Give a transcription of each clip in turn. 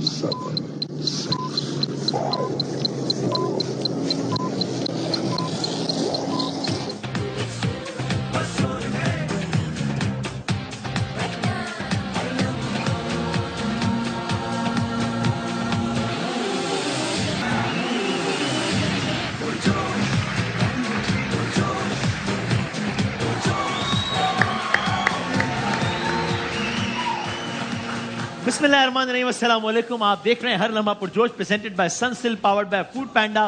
7, 6, 5, 4. बिस्मिल्लाहिर्रहमानिर्रहीम, अस्सलाम वालेकुम। आप देख रहे हैं हर लम्हा पुरजोश, presented by Sunsilk, powered by food panda,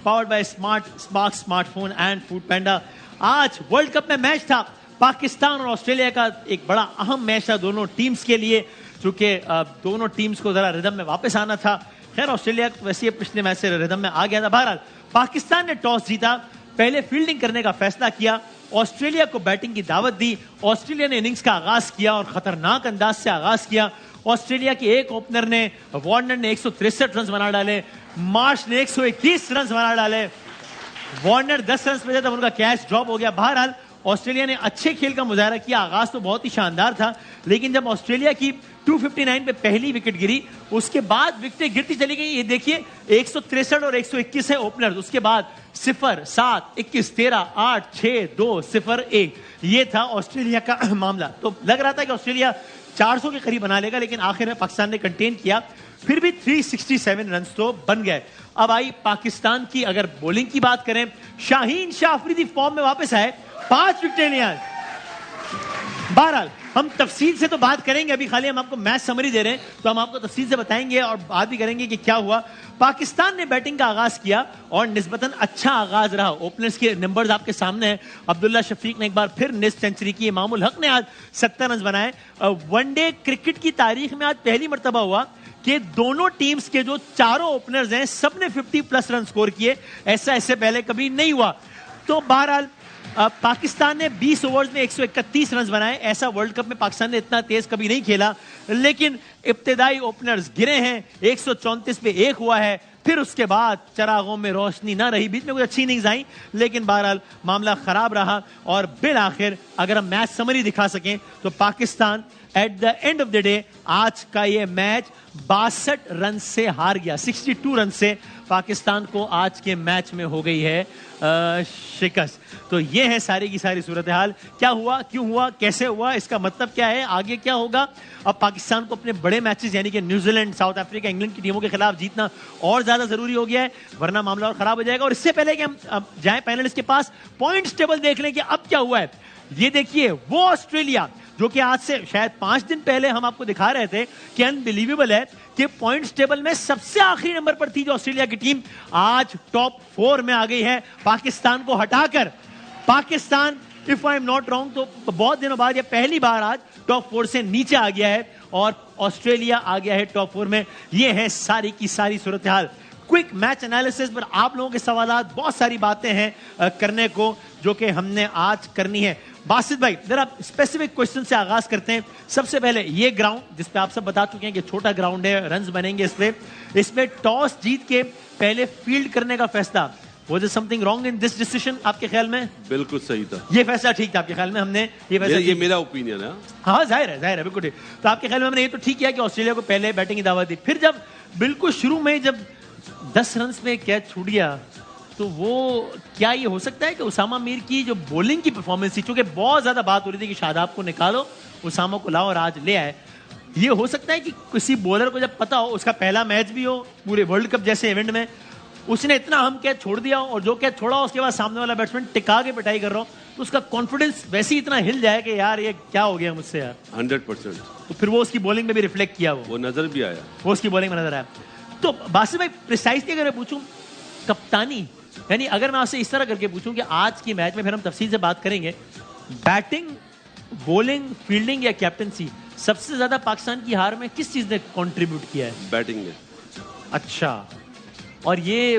powered by smartphone and food panda. आज वर्ल्ड कप में मैच था पाकिस्तान और ऑस्ट्रेलिया का। एक बड़ा अहम मैच था दोनों टीम्स के लिए, चूंकि दोनों टीम्स को जरा रिदम में वापस आना था। खैर ऑस्ट्रेलिया वैसे पिछले मैच से रिदम में आ गया था। बहरहाल पाकिस्तान ने टॉस जीता, पहले फील्डिंग करने का फैसला किया, ऑस्ट्रेलिया को बैटिंग की दावत दी। ऑस्ट्रेलिया ने इनिंग्स का आगाज किया और खतरनाक अंदाज से आगाज किया। ऑस्ट्रेलिया के एक ओपनर ने, वार्नर ने 163 रन बना डाले, मार्श ने 121 रन बना डाले। वार्नर 10 रन पे था, उनका कैच ड्रॉप हो गया। बहरहाल ऑस्ट्रेलिया ने अच्छे खेल का मुजाहरा किया, आगाज तो बहुत ही शानदार था, लेकिन जब ऑस्ट्रेलिया की 259 पे पहली विकेट गिरी, उसके बाद विकेटें गिरती चली गई। ये देखिए 163 और 121 है ओपनर, उसके बाद 0, 7, 21, 13, 8, 6, 2, 0, 1। ये था ऑस्ट्रेलिया का मामला। तो लग रहा था कि ऑस्ट्रेलिया 400 के करीब बना लेगा, लेकिन आखिर में पाकिस्तान ने कंटेन किया। फिर भी 367 रन तो बन गए। अब आई पाकिस्तान की अगर बॉलिंग की बात करें, शाहीन शाह अफरीदी फॉर्म में वापस आए, 5 विकेटें लिया। बहरहाल हम तफसील से तो बात करेंगे, अभी खाली हम आपको मैच समरी दे रहे हैं, तो हम आपको तफसील से बताएंगे और बात भी करेंगे कि क्या हुआ। पाकिस्तान ने बैटिंग का आगाज किया और निस्बतन अच्छा आगाज रहा। ओपनर्स के नंबर्स आपके सामने हैं। अब्दुल्ला शफीक ने एक बार फिर निस्फ सेंचुरी की, इमामुल हक ने आज 70 रन बनाए। वनडे क्रिकेट की तारीख में आज पहली मर्तबा हुआ कि दोनों टीम्स के जो चारों ओपनर्स हैं, सबने 50+ रन स्कोर किए। ऐसा इससे पहले कभी नहीं हुआ। तो बहरहाल पाकिस्तान ने 20 ओवर्स में 131 रन बनाए। ऐसा वर्ल्ड कप में पाकिस्तान ने इतना तेज कभी नहीं खेला, लेकिन इब्तिदाई ओपनर्स गिरे हैं। 134 पे 1 हुआ है, फिर उसके बाद चरागों में रोशनी ना रही। बीच में कुछ अच्छी इनिंग्स आई, लेकिन बहरहाल मामला खराब रहा। और बिल आखिर अगर हम मैच समरी दिखा सकें तो Pakistan at the end of the day आज का ये मैच 62 रन से हार गया। 62 रन से पाकिस्तान को आज के मैच में हो गई है शिकस्त। तो ये है सारी की सारी सूरत हाल। क्या हुआ, क्यों हुआ, कैसे हुआ, इसका मतलब क्या है, आगे क्या होगा। अब पाकिस्तान को अपने बड़े मैचेस यानी कि न्यूजीलैंड, साउथ अफ्रीका, इंग्लैंड की टीमों के खिलाफ जीतना और ज्यादा जरूरी हो गया है, वरना मामला और खराब हो जाएगा। और इससे पहले कि हम जाएं पैनलिस्ट के पास, पॉइंट्स टेबल देख लें कि अब क्या हुआ है। ये देखिए वो ऑस्ट्रेलिया जो कि आज से शायद 5 दिन पहले हम आपको दिखा रहे थे कि अनबिलीवेबल है कि पॉइंट्स टेबल में सबसे आखिरी नंबर पर थी जो ऑस्ट्रेलिया की टीम, आज टॉप 4 में आ गई है पाकिस्तान को हटाकर। Pakistan if I am not wrong तो बहुत दिनों बाद, या पहली बार आज टॉप 4 से नीचे आ गया है और ऑस्ट्रेलिया आ गया है टॉप 4 में। ये है सारी की सारी सूरत हाल। क्विक मैच एनालिसिस पर आप लोगों के सवालात, बहुत सारी बातें हैं करने को जो कि हमने आज करनी है। बासित भाई जरा स्पेसिफिक क्वेश्चन से आगाज करते हैं। सबसे पहले ये ग्राउंड जिस पे आप सब बता चुके हैं कि छोटा ग्राउंड है, रन्स बनेंगे इसमें टॉस जीत के पहले फील्ड करने का फैसला, Was there something wrong in this decision आपके ख्याल में? बिल्कुल सही था, ये फैसला ठीक था आपके ख्याल में? हमने ये फैसला, ये मेरा ओपिनियन है। हाँ जाहिर है बिल्कुल ठीक। तो आपके ख्याल में हमने ये तो ठीक किया कि ऑस्ट्रेलिया को पहले बैटिंग की दावत दी, फिर जब बिल्कुल शुरू में जब 10 रन में कैच छूट गया, तो वो क्या ये हो सकता है कि उसामा मीर की जो बॉलिंग की परफॉर्मेंस थी, चूंकि बहुत ज्यादा बात हो रही थी कि शादाब को निकालो, उसामा को लाओ और आज ले आए, ये हो सकता है कि किसी बॉलर को जब पता हो, उसका पहला मैच भी हो पूरे वर्ल्ड कप जैसे इवेंट में, उसने इतना हम कैच छोड़ दिया और जो कैच छोड़ा उसके बाद सामने वाला बैट्समैन टिका के पिटाई कर रहा हो, तो उसका कॉन्फिडेंस वैसे ही इतना हिल जाए कि यार ये क्या हो गया मुझसे यार। 100%। तो फिर वो उसकी बॉलिंग में भी रिफ्लेक्ट किया, वो नजर भी आया, वो उसकी बॉलिंग में नजर आया। तो बासित भाई प्रिसाइसली अगर मैं पूछूं कप्तानी, यानी अगर मैं आपसे इस तरह करके पूछूं कि आज की मैच में, फिर हम तफसील से बात करेंगे, बैटिंग, बॉलिंग, फील्डिंग या कैप्टनसी, सबसे ज्यादा पाकिस्तान की हार में किस चीज ने कंट्रीब्यूट किया है? बैटिंग ने। अच्छा, और ये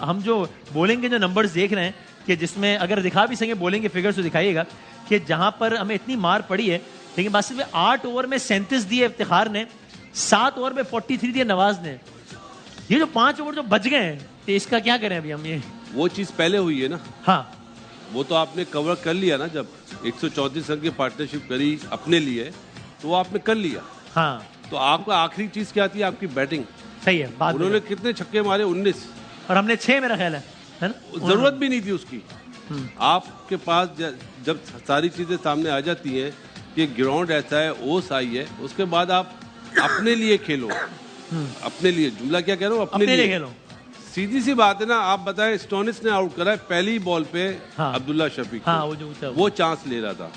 हम जो बॉलिंग के जो नंबर्स देख रहे हैं कि जिसमें अगर दिखा भी सकें बॉलिंग के फिगर्स तो दिखाइएगा कि जहां पर हमें इतनी मार पड़ी है, लेकिन बस सिर्फ 8 ओवर में 37 दिए इफ्तिखार ने, 7 ओवर में 43 दिए नवाज ने। ये जो 5 ओवर जो बच गए हैं, तो इसका क्या करें अभी हम? ये वो चीज पहले हुई है ना। हाँ, वो तो आपने कवर कर लिया ना, जब 134 रन की पार्टनरशिप करी अपने लिए, तो वो आपने कर लिया। हाँ, तो आपका आखिरी चीज क्या थी? आपकी बैटिंग। सही है बात। उन्होंने कितने छक्के मारे? 19, और हमने 6 मेरा ख्याल है ना? जरूरत भी नहीं थी उसकी। आपके पास जब सारी चीजें सामने आ जाती हैं कि ग्राउंड ऐसा है, ओस आई है, उसके बाद आप अपने लिए खेलो। अपने लिए, जुमला क्या कह रहा हूँ, अपने लिए खेलो। सीधी सी बात है ना। आप बताएं, स्टोनिस ने आउट करा है पहली बॉल पे। हाँ। अब्दुल्ला शफीक को। हाँ, वो चांस ले रहा था।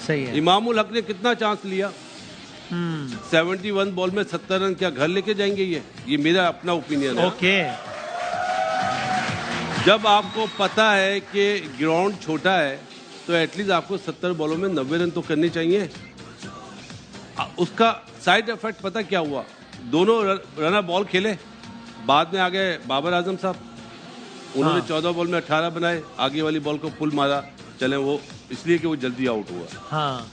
सही है। इमामुल हक ने कितना चांस लिया? 71 बॉल में 70 रन। क्या घर लेके जाएंगे? ये मेरा अपना ओपिनियन है। ओके। जब आपको पता है कि ग्राउंड छोटा है तो एटलीस्ट आपको 70 बॉलों में 90 रन तो करने चाहिए। उसका साइड इफेक्ट पता क्या हुआ? दोनों रनर बॉल खेले, बाद में आ गए बाबर आजम साहब। उन्होंने 14 बॉल में 18 बनाए, आगे वाली बॉल को पुल मारा, चले वो इसलिए कि वो जल्दी आउट हुआ। हाँ।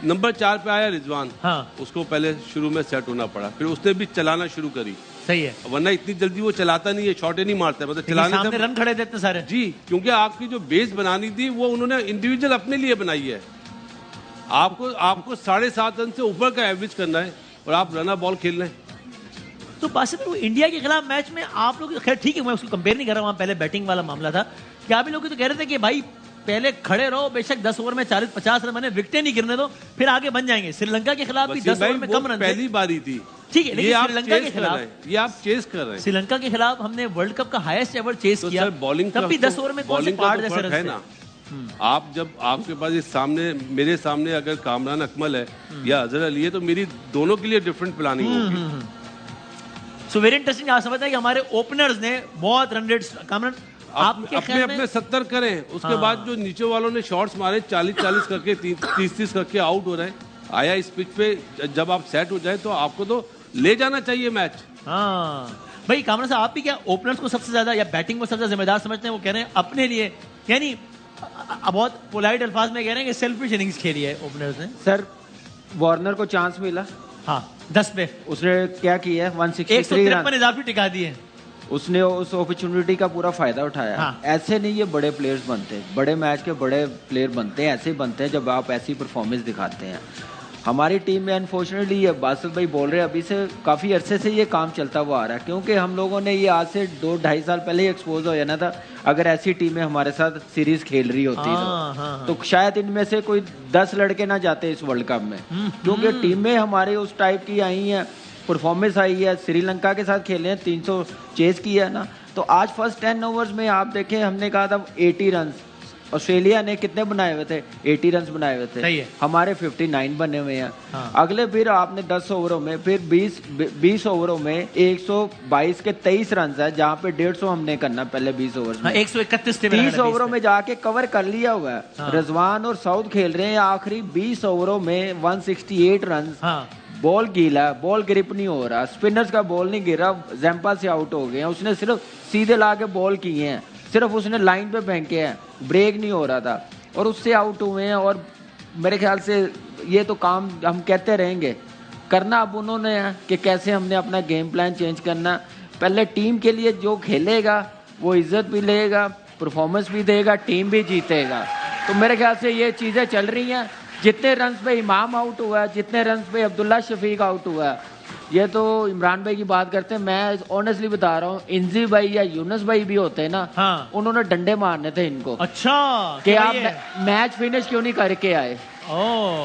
नंबर 4 पे आया रिजवान। हाँ। उसको पहले शुरू में सेट होना पड़ा, फिर उसने भी चलाना शुरू करी। सही है। वरना इतनी जल्दी वो चलाता नहीं है, शॉटे नहीं मारता है, मतलब चलाने सामने रन खड़े थे इतने सारे। जी, क्योंकि आपकी जो बेस बनानी थी वो उन्होंने इंडिविजुअल अपने लिए बनाई है। आपको 7.5 रन से ऊपर का एवरेज करना है और आप रनर बॉल खेल रहे हैं। तो बासित वो इंडिया के खिलाफ मैच में आप लोग, खैर ठीक है, मैं उसको कंपेयर नहीं कर रहा हूँ, वहाँ पहले बैटिंग वाला मामला था कि आप लोग तो कह रहे थे कि भाई पहले खड़े रहो, बेशक 10 ओवर में 40-50 रन बने, विकेटें नहीं गिरने दो, फिर आगे बन जाएंगे। श्रीलंका के खिलाफ भी 10 ओवर में कम रन, पहली बारी थी। ठीक है, लेकिन श्रीलंका के खिलाफ ये आप चेस कर रहे हैं। श्रीलंका के खिलाफ हमने वर्ल्ड कप का हाईएस्ट एवर चेस तो किया, सर बॉलिंग तब भी 10 ओवर में कौन से पार्ट जैसे रन है ना। आप जब आपके पास इस सामने, मेरे सामने अगर कामरान अकमल है या अजहर अली है, तो मेरी दोनों के लिए डिफरेंट प्लानिंग होगी। So very interesting. आप समझते हैं कि हमारे ओपनर्स ने बहुत रन रेट्स, कामरान आपके अपने 70 करें, उसके बाद जो नीचे वालों ने शॉट्स मारे 40-40 करके, 30-30 करके आउट हो रहे हैं। आया इस पिच पे जब आप सेट हो जाए तो आपको तो ले जाना चाहिए मैच। हाँ भाई कामरान साहब, आप भी क्या ओपनर्स को सबसे ज्यादा या बैटिंग को सबसे जिम्मेदार समझते हैं? वो कह रहे हैं अपने लिए, यानी बहुत पोलाइट अल्फाज में कह रहे हैं कि सेल्फिश इनिंग्स खेली है ओपनर्स ने। सर वार्नर को चांस मिला, हाँ 10 पे उसने क्या किया है? 163 153 रन इजाफी टिका दिए। उसने उस अपॉर्चुनिटी का पूरा फायदा उठाया। हाँ। ऐसे नहीं ये बड़े प्लेयर्स बनते, बड़े मैच के बड़े प्लेयर बनते हैं, ऐसे ही बनते हैं जब आप ऐसी परफॉर्मेंस दिखाते हैं। हमारी टीम में अनफॉर्चुनेटली ये बासित भाई बोल रहे हैं, अभी से काफ़ी अरसे से ये काम चलता हुआ आ रहा है, क्योंकि हम लोगों ने ये आज से 2-2.5 साल पहले ही एक्सपोज हो जाना था अगर ऐसी टीमें हमारे साथ सीरीज खेल रही होती तो शायद इनमें से कोई 10 लड़के ना जाते इस वर्ल्ड कप में, क्योंकि टीमें हमारी उस टाइप की आई हैं, परफॉर्मेंस आई है। श्रीलंका के साथ खेले हैं, 300 चेस किया है ना। तो आज फर्स्ट 10 ओवर्स में आप देखें, हमने कहा था 80 रन, ऑस्ट्रेलिया ने कितने बनाए हुए थे? 80 रन बनाए हुए थे, हमारे 59 बने हुए हैं। हाँ। अगले फिर आपने 10 ओवरों में, फिर 20 ओवरों में 122 के 23 रन है, जहाँ पे 150 हमने करना पहले 20 ओवर में। 131 30 ओवरों में जाके कवर कर लिया हुआ है। हाँ। रिजवान और साउथ खेल रहे हैं आखिरी 20 ओवरों में 168 रन। हाँ। बॉल गीला, बॉल ग्रिप नहीं हो रहा, स्पिनर्स का बॉल नहीं गिरा, जैम्पा से आउट हो गए हैं। उसने सिर्फ सीधे ला के बॉल किए हैं, सिर्फ उसने लाइन पे फेंके हैं, ब्रेक नहीं हो रहा था और उससे आउट हुए हैं। और मेरे ख्याल से ये तो काम हम कहते रहेंगे, करना अब उन्होंने है कि कैसे हमने अपना गेम प्लान चेंज करना। पहले टीम के लिए जो खेलेगा वो इज्जत भी लेगा, परफॉर्मेंस भी देगा, टीम भी जीतेगा। तो मेरे ख्याल से ये चीज़ें चल रही हैं। जितने रन पे इमाम आउट हुआ है, जितने रन पे अब्दुल्ला शफीक आउट हुआ है, ये तो इमरान भाई की बात करते हैं, मैं ऑनेस्टली बता रहा हूँ, इंजी भाई या यूनुस भाई भी होते हैं ना। हाँ। उन्होंने डंडे मारने थे इनको। अच्छा, कि आप मैच फिनिश क्यों नहीं करके आए?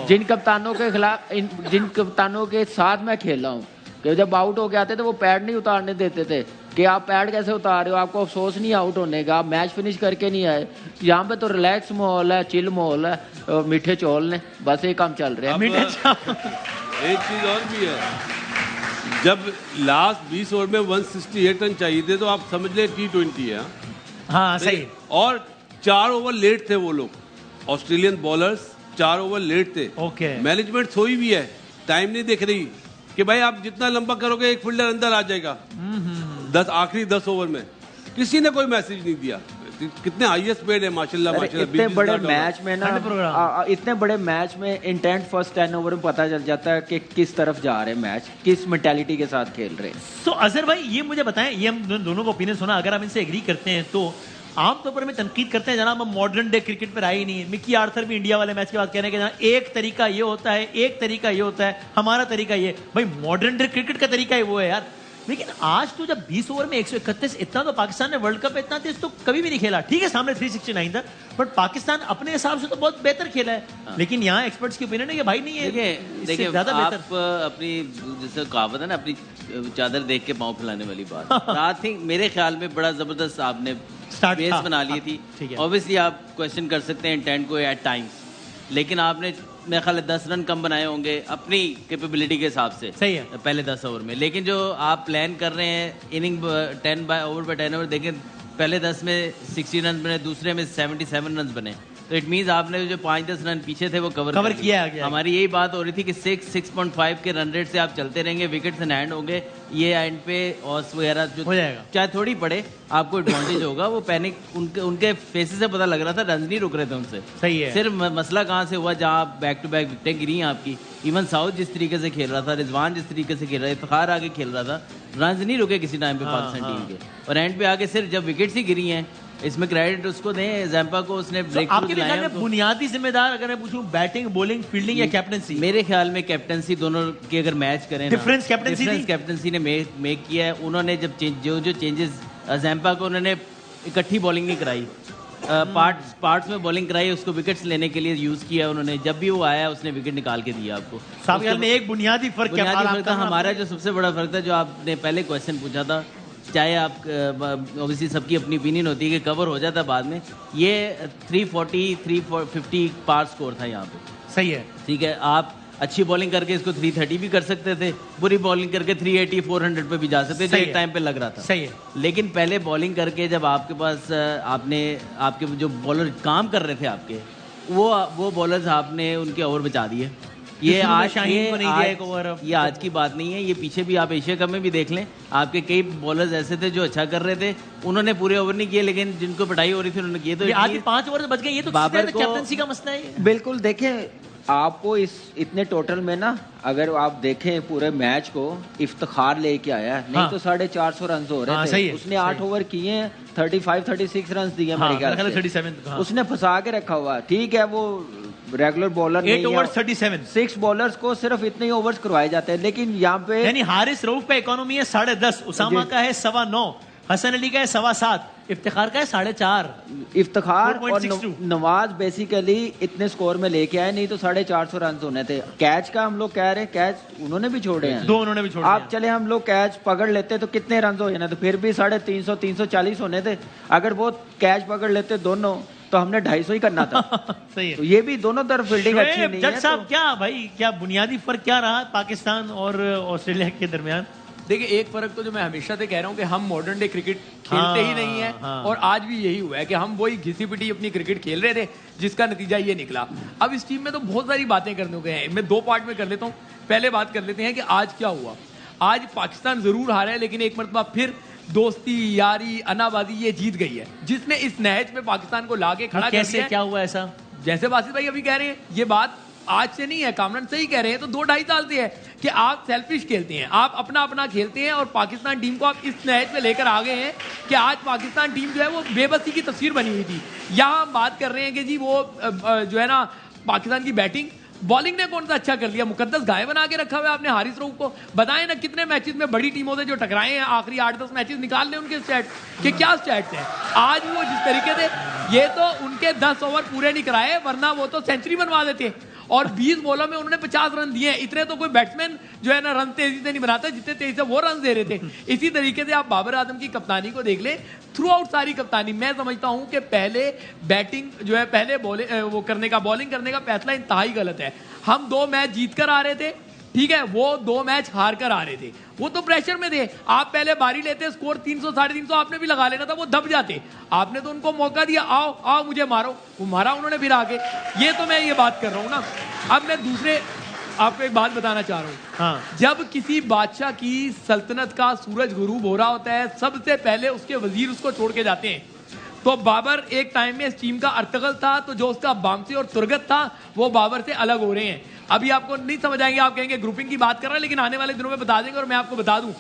जिन कप्तानों के खिलाफ, जिन कप्तानों के साथ मैं खेला हूँ, कि जब आउट होके आते थे वो पैड नहीं उतारने देते थे, कि आप पैड कैसे उतार रहे हो, आपको अफसोस नहीं आउट होने का, आप मैच फिनिश करके नहीं आए। यहाँ पे तो रिलैक्स माहौल है, चिल माहौल है, मीठे चौल ने, बस ये काम चल रहा है। मीठे चावल। एक चीज और भी है, जब लास्ट 20 ओवर में 168 रन चाहिए थे तो आप समझ ले T20 है। हाँ सही। और 4 ओवर लेट थे वो लोग, ऑस्ट्रेलियन बॉलर्स 4 ओवर लेट थे। ओके। मैनेजमेंट सोई भी है, टाइम नहीं देख रही कि भाई आप जितना लंबा करोगे एक फील्डर अंदर आ जाएगा। आखिरी 10 ओवर में किसी ने कोई मैसेज नहीं दिया। कितने हाईएस्ट पेड है माशाल्लाह माशाल्लाह। इतने बड़े मैच में ना, इतने बड़े मैच में इंटेंट फर्स्ट 10 ओवर में पता चल जाता है कि किस तरफ जा रहे हैं मैच, किस मेंटालिटी के साथ खेल रहे हैं। तो अजहर भाई ये मुझे बताएं, ये हम दोनों का ओपिनियन सुना, अगर आप इनसे एग्री करते हैं तो आमतौर पर हमें तनकीद करते हैं जनाब हम मॉडर्न डे क्रिकेट पर आए ही नहीं। मिकी आर्थर भी इंडिया वाले मैच के बाद कह रहे हैं कि जनाब एक तरीका ये होता है, एक तरीका ये होता है, हमारा तरीका ये। भाई मॉडर्न डे क्रिकेट का तरीका ही वो है यार। लेकिन आज तो जब 20 ओवर में 131, इतना तो पाकिस्तान ने वर्ल्ड कप इतना तेज तो कभी भी नहीं खेला। ठीक है सामने 369 था, बट पाकिस्तान अपने हिसाब से तो बहुत बेहतर खेला है। लेकिन यहाँ एक्सपर्ट्स की ओपिनियन है कि भाई नहीं है, देखिए ज्यादा आप बेहतर। अपनी जैसे कहावत है ना, अपनी चादर देख के पाँव फैलाने वाली बात। आई थिंक मेरे ख्याल में बड़ा जबरदस्त आपने बेस बना ली थी। ऑब्वियसली आप क्वेश्चन कर सकते हैं इंटेंट को एट टाइम्स, लेकिन आपने मेरे ख्याल 10 रन कम बनाए होंगे अपनी कैपेबिलिटी के हिसाब से। सही है पहले 10 ओवर में। लेकिन जो आप प्लान कर रहे हैं इनिंग 10 ओवर बाय 10 ओवर, देखें पहले 10 में 60 रन बने, दूसरे में 77 रन बने, तो इट मींस आपने जो 5-10 रन पीछे थे वो कवर किया गया। हमारी यही बात हो रही थी कि 6.5 के रन रेट से आप चलते रहेंगे, विकेट्स इन हैंड होंगे, ये एंड पे ऑस वगैरह जो हो जाएगा, चाहे थोड़ी पड़े आपको एडवांटेज होगा। वो पैनिक उनके फेसेस से पता लग रहा था, रन नहीं रुक रहे थे उनसे। सही है। सिर्फ मसला कहाँ से हुआ, जहाँ बैक टू बैक विकेटें गिरी हैं आपकी। इवन साउथ जिस तरीके से खेल रहा था, रिजवान जिस तरीके से खेल रहा था, इफ्तिखार आगे खेल रहा था, रन नहीं रुके किसी टाइम पे पाकिस्तान टीम के। और एंड पे आगे सिर्फ जब विकेट्स ही गिरी हैं, इसमें क्रेडिट उसको दें जैम्पा को, उसने ब्रेक आपके ख्याल में बुनियादी जिम्मेदार अगर मैं पूछूं बैटिंग, बॉलिंग, फील्डिंग या कैप्टनसी? मेरे ख्याल में कैप्टनसी दोनों के अगर मैच करें, डिफरेंस कैप्टनसी ने मेक किया है। उन्होंने जब जो चेंजेस जैम्पा को उन्होंने इकट्ठी बॉलिंग नहीं कराई, पार्ट्स में बॉलिंग कराई, उसको विकेट्स लेने के लिए यूज किया उन्होंने। जब भी वो आया उसने विकेट निकाल के दिया आपको। साहब में एक बुनियादी फर्क था हमारा, जो सबसे बड़ा फर्क था, जो आपने पहले क्वेश्चन पूछा था, चाहे आप ऑब्वियसली सबकी अपनी ओपिनियन होती है कि कवर हो जाता बाद में, ये 340 350 पार स्कोर था यहाँ पे। सही है, ठीक है। आप अच्छी बॉलिंग करके इसको 330 भी कर सकते थे, बुरी बॉलिंग करके 380 400 पे भी जा सकते थे, जो एक टाइम पे लग रहा था। सही है। लेकिन पहले बॉलिंग करके जब आपके पास आपके जो बॉलर काम कर रहे थे आपके, वो बॉलर्स आपने उनके ओवर बचा दिए। ये आज शाहीन को नहीं दिया एक ओवर। ये आज की बात नहीं है, ये पीछे भी आप एशिया कप में भी देख लें, आपके कई बॉलर्स ऐसे थे जो अच्छा कर रहे थे, उन्होंने पूरे ओवर नहीं किए, लेकिन जिनको पिटाई हो रही थी उन्होंने किए। तो आज 5 ओवर बच गए, ये तो कैप्टनसी का मसला है। बिल्कुल। देखें आपको इतने टोटल में ना, अगर आप देखें पूरे मैच को, इफ्तिखार लेके आया, नहीं तो 450 रन हो रहे थे। उसने 8 ओवर किए हैं, 35-36 रन दिए मेरे ख्याल से। 37 उसने फंसा के रखा हुआ। ठीक है, वो रेगुलर बॉलर 8 ओवर 37, 6 बॉलर्स को सिर्फ इतने ही ओवर्स करवाए जाते हैं। लेकिन यहाँ पे यानी हारिस रऊफ का इकोनॉमी है 10.5, उसामा का है 9.25, हसन अली का है 7.25, इफ्तिखार का है 4.5। इफ्तिखार और नवाज बेसिकली इतने स्कोर में लेके आए, नहीं तो 450 रन होने थे। कैच का हम लोग कह रहे हैं, कैच उन्होंने भी छोड़े हैं, 2 उन्होंने भी छोड़े। आप चले हम लोग कैच पकड़ लेते तो कितने रन हो जाने, तो फिर भी 350 340 होने थे। अगर वो कैच पकड़ लेते दोनों तो हमने 250 ही करना था। सही है। तो ये भी दोनों तरफ फील्डिंग अच्छी नहीं है। जज साहब क्या भाई, क्या बुनियादी फर्क क्या रहा पाकिस्तान और ऑस्ट्रेलिया के दरमियान? देखिए एक फर्क तो जो मैं हमेशा से कह रहा हूँ कि हम मॉडर्न डे क्रिकेट खेलते ही नहीं है, और आज भी यही हुआ है कि हम वही घिसी पिटी अपनी क्रिकेट खेल रहे थे, जिसका नतीजा ये निकला। अब इस टीम में तो बहुत सारी बातें करने को हैं, मैं 2 पार्ट में कर लेता हूँ। पहले बात कर लेते हैं कि आज क्या हुआ। आज पाकिस्तान जरूर हारा है, लेकिन एक मरतबा फिर दोस्ती, यारी, अनाबाजी ये जीत गई है, जिसने इस नहज पे पाकिस्तान को लाके खड़ा कर दिया। क्या हुआ ऐसा? जैसे बासित भाई अभी कह रहे हैं, ये बात आज से नहीं है, कामरान सही कह रहे हैं, तो 2-2.5 साल से है कि आप सेल्फिश खेलते हैं, आप अपना अपना खेलते हैं, और पाकिस्तान टीम को आप इस नहज पे लेकर आ गए हैं कि आज पाकिस्तान टीम जो है वो बेबसी की तस्वीर बनी हुई थी। यहाँ हम बात कर रहे हैं कि जी वो जो है ना, पाकिस्तान की बैटिंग, बॉलिंग ने कौन सा अच्छा कर लिया? मुकद्दस गाय बना के रखा हुआ है आपने हारिस रऊफ को। बताएं ना कितने मैचेस में बड़ी टीमों से जो टकराए हैं, आखिरी 8-10 मैचेस निकाल लें उनके स्टैट कि क्या स्टैट्स हैं। आज वो जिस तरीके से, ये तो उनके 10 ओवर पूरे नहीं कराए, वरना वो तो सेंचुरी बनवा देते, और 20 बॉलों में उन्होंने 50 रन दिए। इतने तो कोई बैट्समैन जो है ना रन तेजी से नहीं बनाता जितने तेजी से वो रन दे रहे थे। इसी तरीके से आप बाबर आजम की कप्तानी को देख ले, थ्रू आउट सारी कप्तानी, मैं समझता हूं कि पहले बैटिंग जो है, पहले बॉलिंग करने का, बॉलिंग करने का फैसला इंतहाई गलत है। हम 2 मैच जीत कर आ रहे थे, ठीक है, वो 2 मैच हार कर आ रहे थे, वो तो प्रेशर में थे। आप पहले बारी लेते, स्कोर 300 350 आपने भी लगा लेना था, वो दब जाते। आपने तो उनको मौका दिया, आओ आओ मुझे मारो, वो मारा उन्होंने फिर आगे। ये तो मैं ये बात कर रहा हूँ ना। अब मैं दूसरे आपको एक बात बताना चाह रहा हूँ। हाँ। जब किसी बादशाह की सल्तनत का सूरज गुरूब हो रहा होता है, सबसे पहले उसके वजीर उसको छोड़ के जाते हैं। तो बाबर एक टाइम में इस टीम का अर्तगल था, तो जो उसका बामसी और तुरगत था वो बाबर से अलग हो रहे हैं। अभी आपको नहीं समझ आएंगे, आप कहेंगे ग्रुपिंग की बात कर रहे हैं, लेकिन आने वाले दिनों में बता देंगे। और मैं आपको बता दूं,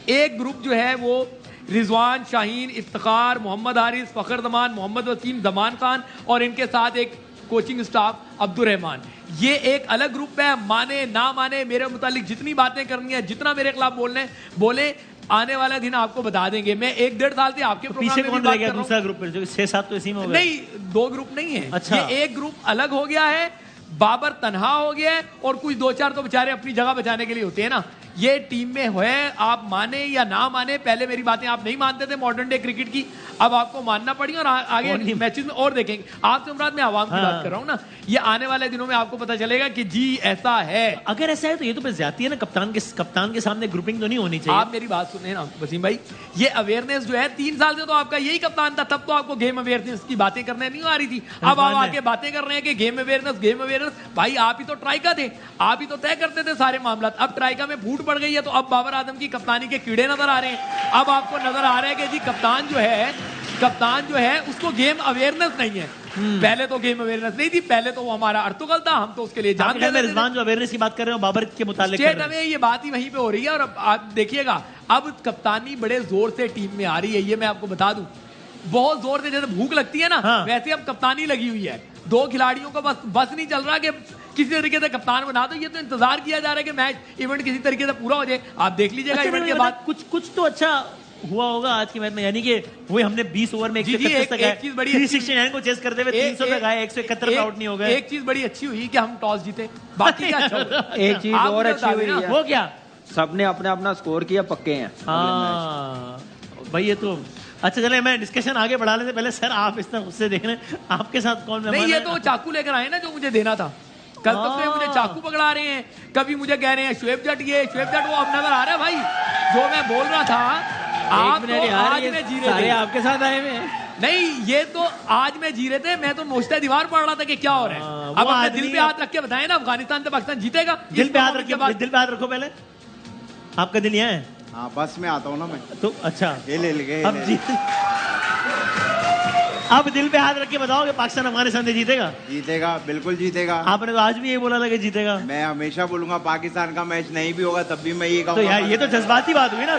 एक ग्रुप जो है वो रिजवान, शाहीन, इफ्तिखार, मोहम्मद हारिस, फखर जमान, मोहम्मद वसीम, जमान खान और इनके साथ एक कोचिंग स्टाफ अब्दुल रहमान। ये एक अलग ग्रुप है। माने ना माने, मेरे मुतालिक जितनी बातें करनी है, जितना मेरे खिलाफ बोले, आने वाला दिन आपको बता देंगे। मैं 1-1.5 साल से आपके प्रोग्राम पीछे में कौन भी रह बात गया कर रहा हूं। दूसरा ग्रुप? 6-7 तो इसी में हो गया। नहीं, 2 ग्रुप नहीं है। अच्छा। ये एक ग्रुप अलग हो गया है। बाबर तनहा हो गया है और कुछ 2-4 तो बेचारे अपनी जगह बचाने के लिए होते हैं ना। ये टीम में है, आप माने या ना माने। पहले मेरी बातें आप नहीं मानते थे मॉडर्न डे क्रिकेट की, अब आपको मानना पड़ी और आगे मैचेस में और देखेंगे। आपसे मुराद मैं आवाम की बात कर रहा हूँ ना। ये आने वाले दिनों में आपको पता चलेगा कि जी ऐसा है। अगर ऐसा है तो ये तो ज्यादती है ना, कप्तान के सामने ग्रुपिंग तो नहीं होनी चाहिए। आप मेरी बात सुने ना वसीम भाई, ये अवेयरनेस जो है 3 साल से तो आपका यही कप्तान था, तब तो आपको गेम अवेयरनेस की बातें करने नहीं आ रही थी। अब आप आके बातें कर रहे हैं कि गेम अवेयरनेस। भाई आप ही तो ट्राइका थे, आप ही तो तय करते थे सारे मामला। अब ट्राइका में फूट पड़ गई है तो अब बाबर आजम की कप्तानी के कीड़े नजर आ रहे हैं। अब आपको नजर आ रहा है कि जी कप्तान जो है उसको गेम अवेयरनेस नहीं है। पहले तो गेम अवेयरनेस नहीं थी, पहले तो वो हमारा अर्तुगल था, हम तो उसके लिए जानते हैं। रिजवान जो अवेयरनेस की बात कर रहे हो बाबर के मुतालिक स्टेट में ये बात ही वहीं पे हो रही है। और अब आप देखिएगा, अब कप्तानी बड़े जोर से टीम में आ रही है, ये मैं आपको बता दूं। बहुत जोर से, जैसे भूख लगती है ना, वैसे अब कप्तानी लगी हुई है। 2 खिलाड़ियों को बस नहीं चल रहा कि किसी तरीके से कप्तान बना दो। ये तो इंतजार किया जा रहा है कि मैच इवेंट किसी तरीके से पूरा हो जाए। आप देख लीजिएगा इवेंट के बाद कुछ तो अच्छा हुआ होगा आज की मैच में, यानी कि वही हमने 20 ओवर में 131 तक एक चीज बड़ी 369 को चेस करते हुए 300 तक आए, 171 पे आउट नहीं हो गए। एक चीज बड़ी अच्छी हुई कि हम टॉस जीते, बाकी क्या अच्छा हुआ? एक चीज और अच्छी हुई है, वो क्या? सबने अपना अपना स्कोर किया, पक्के हैं। हाँ भाई, ये तो अच्छा। चले मैं डिस्कशन आगे बढ़ाने से पहले सर आप इतना गुस्से देख रहे हैं, आपके साथ कौन मेहमान नहीं, ये है? तो चाकू लेकर आए ना जो मुझे देना था। कल तक से मुझे चाकू पकड़ा रहे हैं, कभी मुझे कह रहे हैं शुएब जट, वो अब नजर आ रहा है भाई जो मैं बोल रहा था। आप तो आज में जी रहे थे, आपके साथ आए हुए नहीं ये तो आज में जी रहे थे। मैं तो नोश्ता दीवार पढ़ रहा था कि क्या हो रहा है। अब अपने दिल पे हाथ रख के बताएं ना, अफगानिस्तान से पाकिस्तान जीतेगा। दिल पे हाथ रखो पहले। आपका दिल यहाँ है? हाँ, बस में आता हूँ ना मैं तो। अच्छा, ये ले लेंगे। अब दिल पे हाथ रख के बताओ कि पाकिस्तान अफगानिस्तान से जीतेगा? जीतेगा, बिल्कुल जीतेगा। आपने तो आज भी ये बोला था कि जीतेगा। मैं हमेशा बोलूंगा पाकिस्तान का मैच नहीं भी होगा तब भी मैं ये तो कहूंगा। यार ये तो जज्बाती बात हुई ना।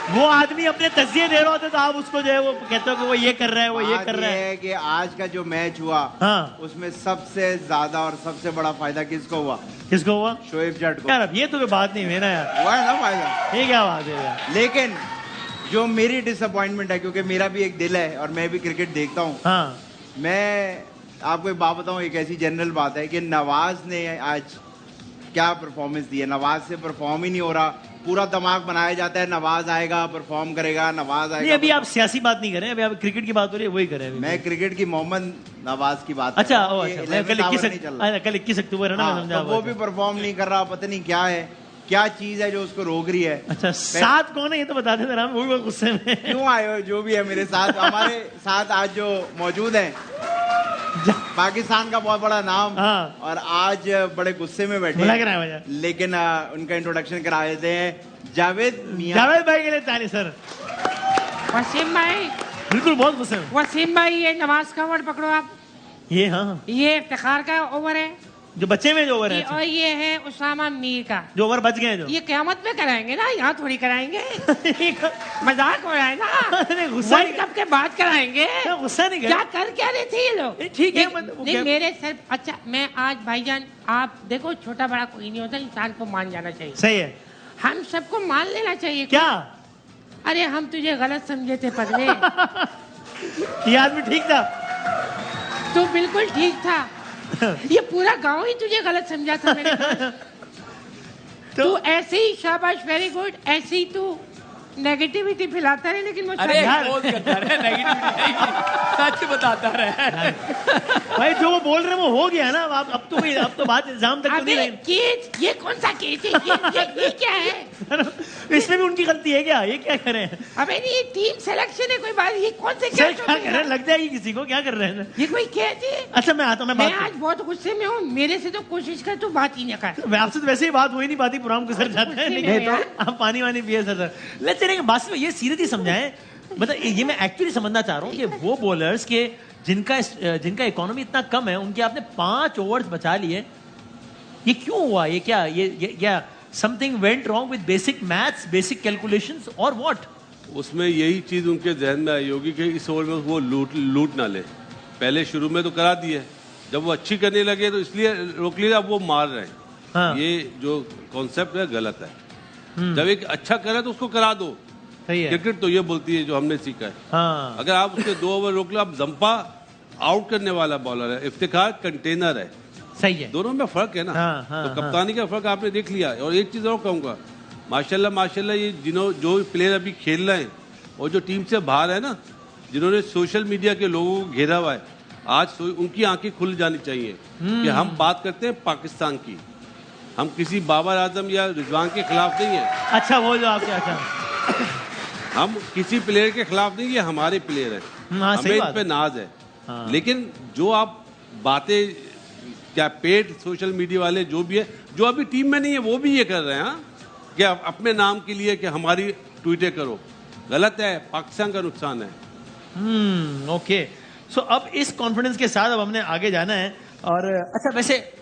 वो आदमी अपने तजिए दे रहा होता तो आप उसको जो है वो कहते हो कि वो ये कर रहा है, वो ये कर रहा है। कि आज का जो मैच हुआ, हाँ, उसमें सबसे ज्यादा और सबसे बड़ा फायदा किसको हुआ? किसको हुआ? शोएब जट को। यार अब ये तो कोई बात नहीं हुई ना यार। हुआ है ना फायदा? ये क्या बात है यार? लेकिन जो मेरी डिसअपॉइंटमेंट है, क्योंकि मेरा भी एक दिल है और मैं भी क्रिकेट देखता हूँ। हाँ, मैं आपको एक बात बताऊं, एक ऐसी जनरल बात है कि नवाज ने आज क्या परफॉर्मेंस दी है। नवाज से परफॉर्म ही नहीं हो रहा। पूरा दिमाग बनाया जाता है नवाज आएगा, परफॉर्म करेगा, नवाज आएगा। नहीं अभी आप सियासी बात नहीं करें, अभी आप क्रिकेट की बात हो रही है, वही करें। मैं क्रिकेट की मोहम्मद नवाज की बात अच्छा, कर रहा हूं। अच्छा, कल 21 अक्टूबर है ना, मैं समझा। वो भी परफॉर्म नहीं कर रहा, पता नहीं क्या है, क्या चीज है जो उसको रोक रही है। अच्छा, साथ कौन है ये तो बता देते ना, वही गुस्से में। क्यों आए हो? जो भी है मेरे साथ, हमारे साथ आज जो मौजूद है, पाकिस्तान का बहुत बड़ा नाम। हाँ। और आज बड़े गुस्से में बैठे लग रहा है। लेकिन उनका इंट्रोडक्शन करा देते हैं। जावेद मियां। जावेद भाई के लिए ताली सर। वसीम भाई, बिल्कुल बहुत गुस्से में। वसीम भाई ये नवाज का ओवर पकड़ो आप। ये हाँ, ये इफ्तिखार का ओवर है, जो बच्चे में जो ओवर है। और ये है उसामा मीर का जो ओवर बच गए। जो ये क़यामत में कराएंगे ना, यहाँ थोड़ी कराएंगे। मजाक हो रहा है ना, गुस्सा वर्ल्ड कप के बाद कराएंगे। गुस्सा नहीं क्या कर क्या रहे थे ये लोग? ठीक है, नहीं मेरे सर। अच्छा मैं आज भाईजान, आप देखो छोटा बड़ा कोई नहीं होता, इंसान को मान जाना चाहिए। सही है, हम सबको मान लेना चाहिए। क्या? अरे हम तुझे गलत समझे थे पगले। ये आदमी ठीक था? तू बिल्कुल ठीक था। ये पूरा गांव ही तुझे गलत समझा था मेरे पास। तू ऐसे ही, शाबाश, वेरी गुड, ऐसे ही तू नेगेटिविटी फैलाता रहे। लेकिन वो अरे करता रहे, नेगेटिविटी सच बताता रहे। भाई जो वो बोल रहे हैं वो हो गया ना। अब तो बात इल्जाम तक तो नहीं रही। केस, ये कौन सा केस है? ये क्या है? इसमें भी उनकी गलती है क्या? ये क्या करें? अबे नहीं, ये टीम सिलेक्शन है, कोई बात। ये कौन से क्या कर रहे हैं? लग जाएगी किसी को, क्या कर रहे हैं? ये कोई केस है? अच्छा मैं आता हूँ, मैं आज बहुत गुस्से में हूँ। मेरे से तो कोशिश कर तू बात ही न कर। आपसे तो वैसे ही बात हो ही नहीं पाती, प्रोग्राम गुजर जाता है। लेकिन आप पानी वानी पिए सर। लेट्स चलेंगे बस में, ये सीरियसली समझाएं। मतलब ये मैं एक्चुअली समझना चाह रहा हूँ कि वो बॉलर्स के जिनका इकोनॉमी इतना कम है, उनके आपने 5 ओवर्स बचा लिए, ये क्यों हुआ? ये क्या something went wrong with basic maths, basic calculations और व्हाट? उसमें यही चीज़ उनके जहन में आई होगी कि इस ओवर में वो लूट ना ले। पहले शुरू में तो करा दिए, जब वो अच्छी करने लगे तो इसलिए रोक लिया, अब वो मार रहे हैं। हाँ। ये जो कॉन्सेप्ट है गलत है। जब एक अच्छा करे तो उसको करा दो। सही है। क्रिकेट तो ये बोलती है जो हमने सीखा है। हाँ। अगर आप उसके 2 ओवर रोक लो, आप जंपा आउट करने वाला बॉलर है, इफ्तिखार कंटेनर है, सही है। दोनों में फर्क है ना। हाँ, हाँ, तो कप्तानी का फर्क आपने देख लिया। और एक चीज और कहूंगा, माशाल्लाह ये जो प्लेयर अभी खेल रहे हैं और जो टीम से बाहर है ना, जिन्होंने सोशल मीडिया के लोगों को घेरा हुआ है, आज उनकी आंखें खुल जानी चाहिए कि हम बात करते हैं पाकिस्तान की, हम किसी बाबर आजम या रिजवान के खिलाफ नहीं है। अच्छा वो जो आपके अच्छा हम किसी प्लेयर के खिलाफ नहीं, ये हमारे प्लेयर है, हाँ, सही हमें बात इन पे है। नाज है। हाँ। लेकिन जो आप बातें क्या पेड सोशल मीडिया वाले जो भी है, जो अभी टीम में नहीं है, वो भी ये कर रहे हैं हाँ? कि अपने नाम के लिए कि हमारी ट्वीटें करो, गलत है, पाकिस्तान का नुकसान है। ओके। सो अब इस कॉन्फिडेंस के साथ अब हमने आगे जाना है। और अच्छा वैसे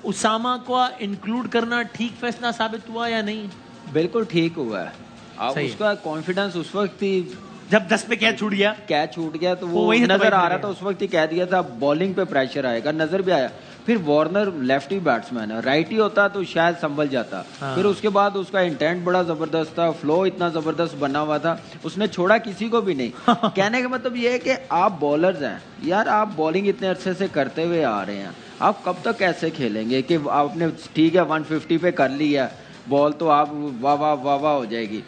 उसामा को इंक्लूड करना ठीक फैसला साबित हुआ या नहीं? बिल्कुल ठीक हुआ है। अब सही है। उसका कॉन्फिडेंस उस वक्त ही जब 10 पे कैच छूट गया, कैच छूट गया तो वो वही तो नजर वही आ तो रहा था, उस वक्त ही कह दिया था बॉलिंग पे प्रेशर आएगा, नजर भी आया। फिर वार्नर लेफ्टी बैट्समैन है, राइटी होता तो शायद संभल जाता। हाँ। फिर उसके बाद उसका इंटेंट बड़ा जबरदस्त था, फ्लो इतना जबरदस्त बना हुआ था, उसने छोड़ा किसी को भी नहीं। कहने का मतलब ये है कि आप बॉलर्स हैं यार, आप बॉलिंग इतने अरसे से करते हुए आ रहे हैं, आप कब तक ऐसे खेलेंगे कि आपने ठीक है 150 पे कर लिया बॉल तो आप वाह वाह वाह वाह हो जाएगी,